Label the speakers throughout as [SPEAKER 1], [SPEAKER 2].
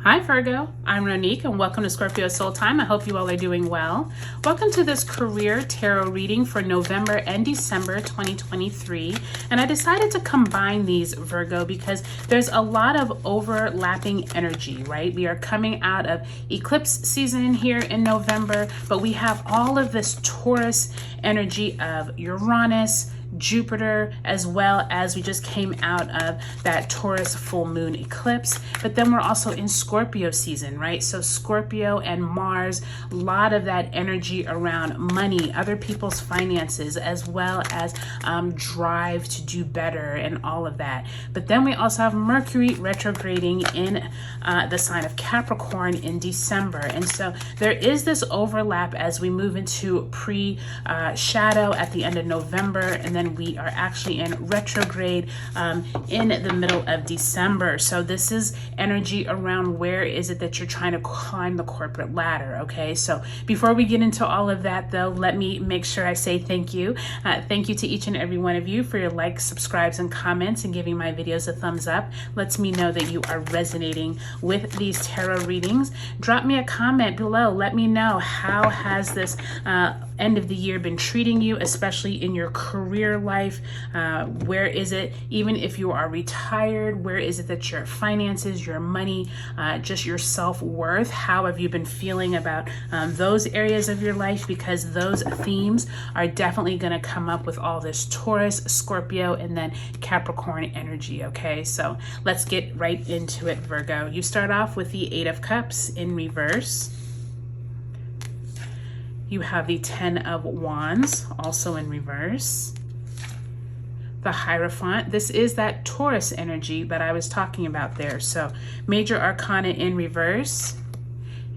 [SPEAKER 1] Hi Virgo, I'm Ronique and welcome to Scorpio Soul Time. I hope you all are doing well. Welcome to this career tarot reading for November and December 2023. And I decided to combine these, Virgo, because there's a lot of overlapping energy, right? We are coming out of eclipse season here in November, but we have all of this Taurus energy of Uranus, Jupiter, as well as we just came out of that Taurus full moon eclipse. But then we're also in Scorpio season, right? So Scorpio and Mars, a lot of that energy around money, other people's finances, as well as drive to do better and all of that. But then we also have Mercury retrograding in the sign of Capricorn in December. And so there is this overlap as we move into pre-shadow at the end of November, and then we are actually in retrograde in the middle of December. So this is energy around where is it that you're trying to climb the corporate ladder, okay? So before we get into all of that though, let me make sure I say thank you. Thank you to each and every one of you for your likes, subscribes, and comments and giving my videos a thumbs up. Lets me know that you are resonating with these tarot readings. Drop me a comment below. Let me know, how has this end of the year been treating you, especially in your career life? Where is it, even if you are retired, where is it that your finances, your money, just your self-worth, how have you been feeling about those areas of your life? Because those themes are definitely going to come up with all this Taurus, Scorpio, and then Capricorn energy, okay? So let's get right into it, Virgo. You start off with the Eight of Cups in reverse. You have the Ten of Wands, also in reverse. The Hierophant, this is that Taurus energy that I was talking about there. So Major Arcana in reverse,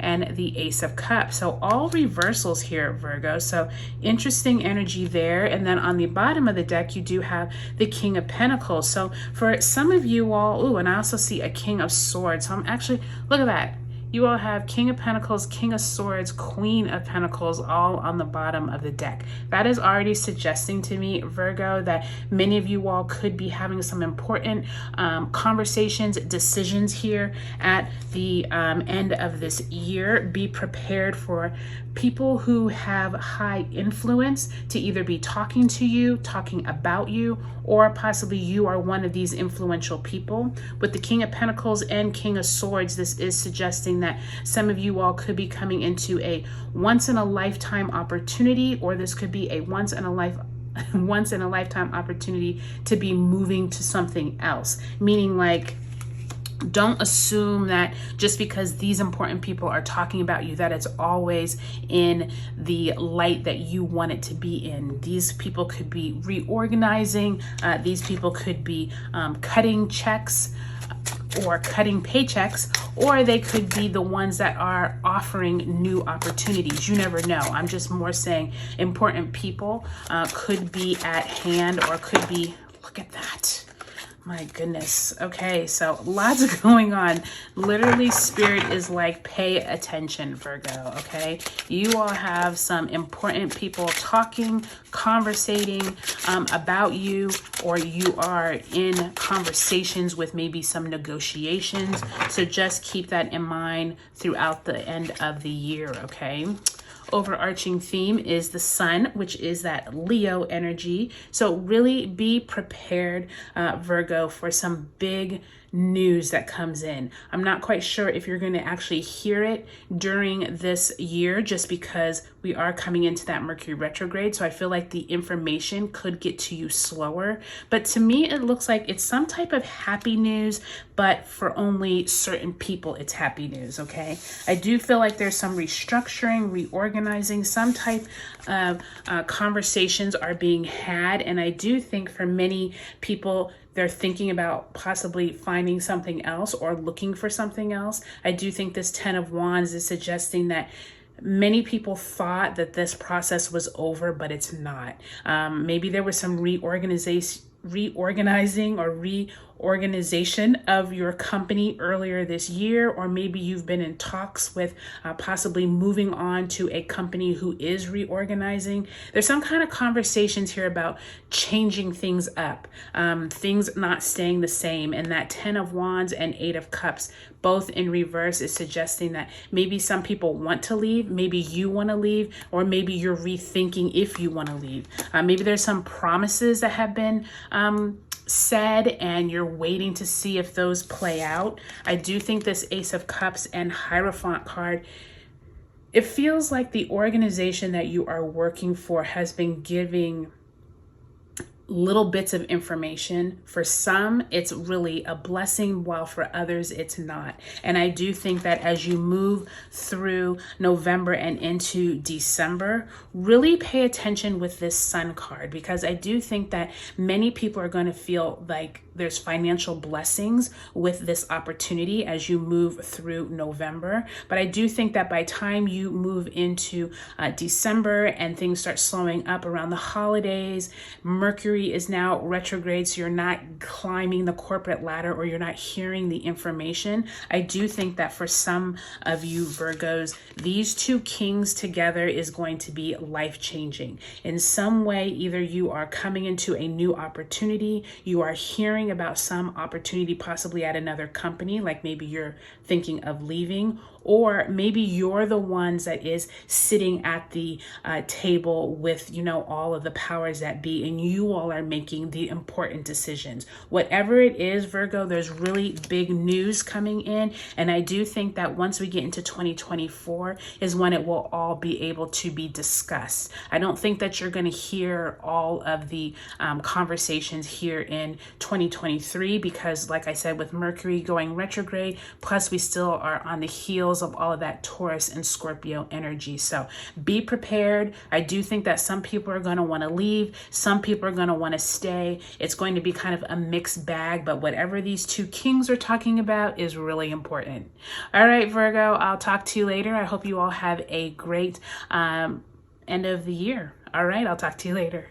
[SPEAKER 1] and the Ace of Cups. So all reversals here, Virgo. So interesting energy there. And then on the bottom of the deck, you do have the King of Pentacles. So for some of you all, ooh, and I also see a King of Swords. So I'm actually, look at that. You all have King of Pentacles, King of Swords, Queen of Pentacles, all on the bottom of the deck. That is already suggesting to me, Virgo, that many of you all could be having some important conversations, decisions here at the end of this year. Be prepared for people who have high influence to either be talking to you, talking about you, or possibly you are one of these influential people. With the King of Pentacles and King of Swords, this is suggesting that some of you all could be coming into a once-in-a-lifetime opportunity, or this could be a once-in-a-lifetime opportunity to be moving to something else. Meaning, like, don't assume that just because these important people are talking about you, that it's always in the light that you want it to be in. These people could be reorganizing. These people could be cutting checks or cutting paychecks, or they could be the ones that are offering new opportunities. You never know. I'm just more saying important people could be at hand, or could be, look at that. My goodness. Okay, so lots going on. Literally, Spirit is like, pay attention, Virgo, okay? You all have some important people talking, conversating about you, or you are in conversations with maybe some negotiations. So just keep that in mind throughout the end of the year, okay? Overarching theme is the Sun, which is that Leo energy. So really be prepared, Virgo, for some big news that comes in. I'm not quite sure if you're going to actually hear it during this year, just because we are coming into that Mercury retrograde. So I feel like the information could get to you slower. But to me, it looks like it's some type of happy news, but for only certain people, it's happy news, okay? I do feel like there's some restructuring, reorganizing, some type of conversations are being had. And I do think for many people, they're thinking about possibly finding something else or looking for something else. I do think this Ten of Wands is suggesting that many people thought that this process was over, but it's not. Maybe there was some reorganizing or organization of your company earlier this year, or maybe you've been in talks with possibly moving on to a company who is reorganizing. There's some kind of conversations here about changing things up, things not staying the same. And that 10 of Wands and 8 of Cups, both in reverse, is suggesting that maybe some people want to leave, maybe you want to leave, or maybe you're rethinking if you want to leave. Maybe there's some promises that have been said and you're waiting to see if those play out. I do think this Ace of Cups and Hierophant card, it feels like the organization that you are working for has been giving little bits of information. For some, it's really a blessing, while for others, it's not. And I do think that as you move through November and into December, really pay attention with this Sun card, because I do think that many people are going to feel like there's financial blessings with this opportunity as you move through November. But I do think that by time you move into December and things start slowing up around the holidays, Mercury is now retrograde, so you're not climbing the corporate ladder or you're not hearing the information. I do think that for some of you Virgos, these two kings together is going to be life-changing. In some way, either you are coming into a new opportunity, you are hearing about some opportunity possibly at another company, like maybe you're thinking of leaving, or maybe you're the ones that is sitting at the table with, all of the powers that be, and you all are making the important decisions. Whatever it is, Virgo, there's really big news coming in. And I do think that once we get into 2024 is when it will all be able to be discussed. I don't think that you're going to hear all of the conversations here in 2023, because like I said, with Mercury going retrograde, plus we still are on the heels of all of that Taurus and Scorpio energy. So be prepared. I do think that some people are going to want to leave. Some people are going to want to stay. It's going to be kind of a mixed bag, but whatever these two kings are talking about is really important. All right, Virgo, I'll talk to you later. I hope you all have a great end of the year. All right, I'll talk to you later.